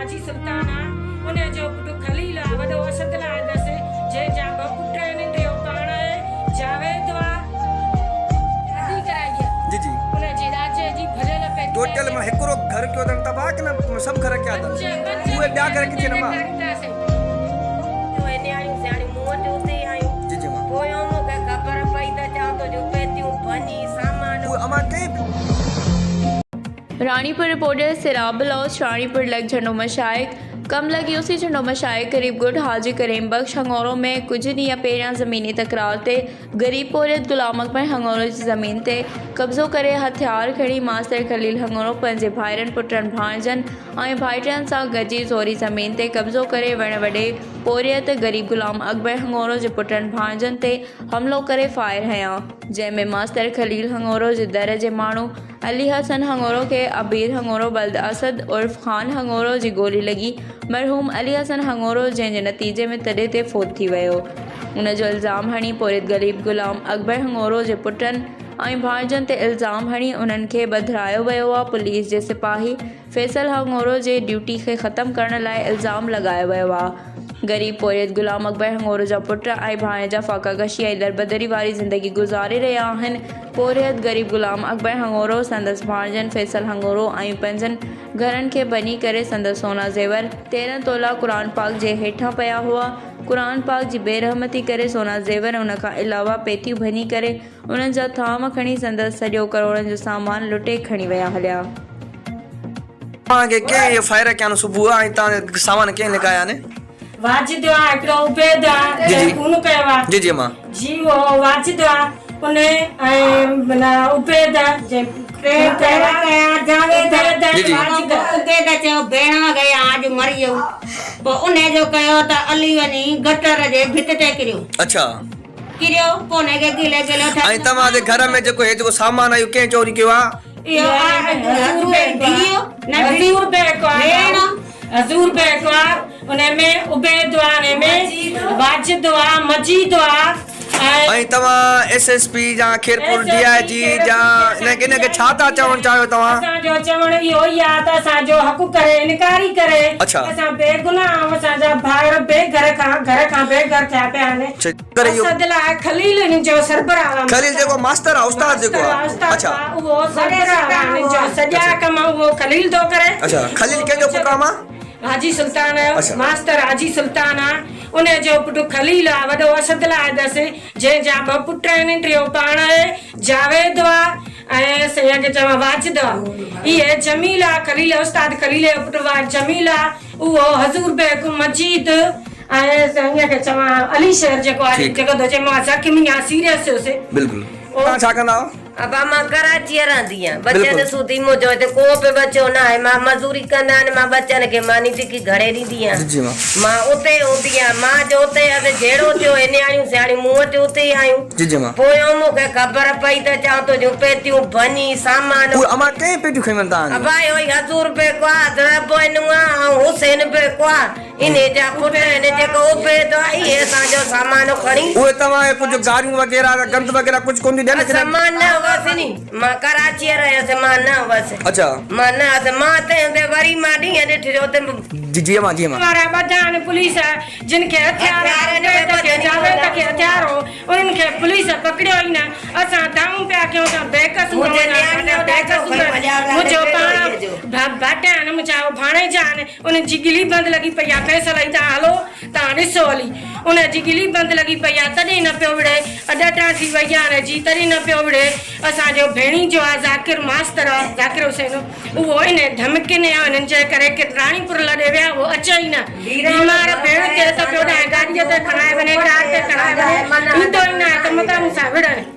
हाजी सुल्ताना उन्हें जो पुटु खलीला वडो असदला दसे जे जा पुत्र ने ते पाण जावेद वा शादी कराई जी जी उन्हें जे राजे जी भरेल पे टोटल में एकरो घर क्यों दन तबाह के ना सब घर क्या दन वो क्या घर किथे ना मां तो एने आयु जानी मुंह जोते आयु जी जी मां कोयो मोके खबर पई त चां तो जो पेतियूं भनी सामान वो अमा के रानीपुर रिपोर्टर सिराब लॉस रानीपुर लग झंडो मशाइक कम लगी उसी झंडो मशाइक करीब गुड हाजी करीम बख्श हंगोरों में कुछ ॾींहं पहिरियां ज़मीनी तकरार ते गरीब पोरियत गुलाम अकबर हंगोरो जी ज़मीन ते कब्ज़ो करे हथियार खणी मास्टर खलील हंगोरो पंहिंजे भाइरनि पुटनि भाणजनि ऐं भाइटनि सां गॾिजी ज़ोरी ज़मीन ते कब्ज़ो करे वण वॾे पोरियत गरीब गुलाम अकबर हंगोरो जे पुटनि भाणजनि ते हमिलो करे फायर हयां जंहिंमें मास्टर खलील हंगोरो जे दर जे माण्हू अली हसन हंगोरो खे अबीर हंगोरो बल्द असद उर्फ ख़ान हंगोरो जी गोली लगी मरहूम अली हसन हंगोरो जंहिंजे नतीजे में तॾे ते फोत थी वियो उन जो इल्ज़ाम हणी पोरियत गरीब गुलाम अकबर हंगोरो जे पुटनि ऐं भाणजनि ते इल्ज़ाम हणी उन्हनि खे ॿधायो वियो आहे पुलिस जे सिपाही फैसल हंगोरो जे ड्यूटी खे ख़तमु करण लाइ इल्ज़ाम लॻायो वियो आहे गरीब पोरियत गुलाम अकबर हंगोरो जा पुट ऐं भाणेजा फ़ाक़ाकशी ऐं दरबदरी वारी ज़िंदगी गुज़ारे रहिया आहिनि पोरियत गरीब गुलाम अकबर हंगोरो संदसि भाणजनि फैसल हंगोरो ऐं पंहिंजनि घरनि खे बनी करे संदसि सोना ज़ेवर 13 तोला क़ुर पाक जे हेठां पिया हुआ क़ुर पाक जी बेरहमती करे सोना ज़ेवर उन खां अलावा पेतियूं भनी करे उन्हनि जा थाम खणी संदसि सॼो करोड़नि जो सामान लुटे खणी विया हलिया के के फायर क्या सुबह आई ता सामान के लगाया ने वाजिद एकड़ो उबेद जी जी खून कयो जी जी मां जी वो वाजिद उन्हें बना उबेद जे जी जी उते चयो भेण गया आज मरियो पो उन्हें जो कयो त अली वनी गटर जे भित ते किरियो अच्छा किरियो पोने के गिले गिले आई तमा दे घर में जो हे जो सामान आयो के चोरी कियो आ यो हजूर दियो न हजूर पे को हजूर पे को उनमें उबेद वाने में वाजिद वा मजीद वा आई तमा एसएसपी जा खैरपुर डीआईजी जा ने के छाता चवण चाहो तवा असा जो चवण यो या त असा जो हक करे इनकारी करे अच्छा असा बेगुनाह असा जा भाई बे घर का बे घर क्या पे आने करे यो सदला खलील इन जो सरबराह खलील जेको मास्टर आ उस्ताद जेको अच्छा वो सरबराह इन जो सजा कम वो खलील दो करे अच्छा खलील के जो पुत्र मा हाजी सुल्तान अच्छा। मास्टर हाजी सुल्ताना उन्हें जो पुटु खलीला वडो असदला दसे जे जा पुत्र ने टियो पाण जावेद वा ऐं सया के चवा वाजिद ये जमीला खलील उस्ताद खलील पुटु वा जमीला वो हजूर बेग मजीद ऐं सया के चवा अली शहर जेको आहे जेको दो जे मा जख्मी या सीरियस से बिल्कुल ता छा कंदा अब मां कराची रहंदी आहियां बच्चन सूदी मुंहिंजो हिते को बि बच्चो न आहे मां मज़ूरी कंदा आहिनि मां बच्चन खे मानी टिकी घणे ॾींदी आहियां मां उते हूंदी आहियां मां जो उते जहिड़ो थियो नियाणियूं सियाणियूं मूं वटि उते ई आहियूं पोयों मूंखे ख़बर पई त चवां तो जो पेतियूं भनी सामान अमा के पेटियूं खणी वंदा आहिनि भाई ओई हजूर पे को दरब नुआ ऐं हुसैन पे को इने जा पुट ने जेको उबेद आई है असांजो सामान खणी उहे तव्हां कुझु गाड़ियूं वग़ैरह गंद वग़ैरह कुझु कोन थी ॾियनि सामान न वसनी मां कराची रहियसि मां न वस अच्छा मां न मां ते वरी मां ॾींहं ॾिठो त जी मां वारा बदान पुलिस जिनके हथियार जावेद के हथियार हो उनन के पुलिस पकड़ियो ही ना असा दाऊ पे क्यों सा बेकसूर मुझे पाण बाटा न मुझे भाणे जान उन जी गिली बंद लगी पया फैसला ही ता हलो ता ॾिसो हली उन जी गिली बंद लगी पया तॾहिं न पियो विड़े अडटा थी वई आहे जी तॾहिं न पियो विड़े असांजो भेणी जो आहे ज़ाकिर मास्तर आहे ज़ाकिर हुसैन उहो इन धमकिन इन्हनि जे करे कि रानीपुर लॾे विया उहो अचे ई न बीमार भेण खे त पियो गाॾीअ ते खणाए वञे कार ते खणाए वञे ईंदो ई न आहे त मूंखां मूंसां विड़नि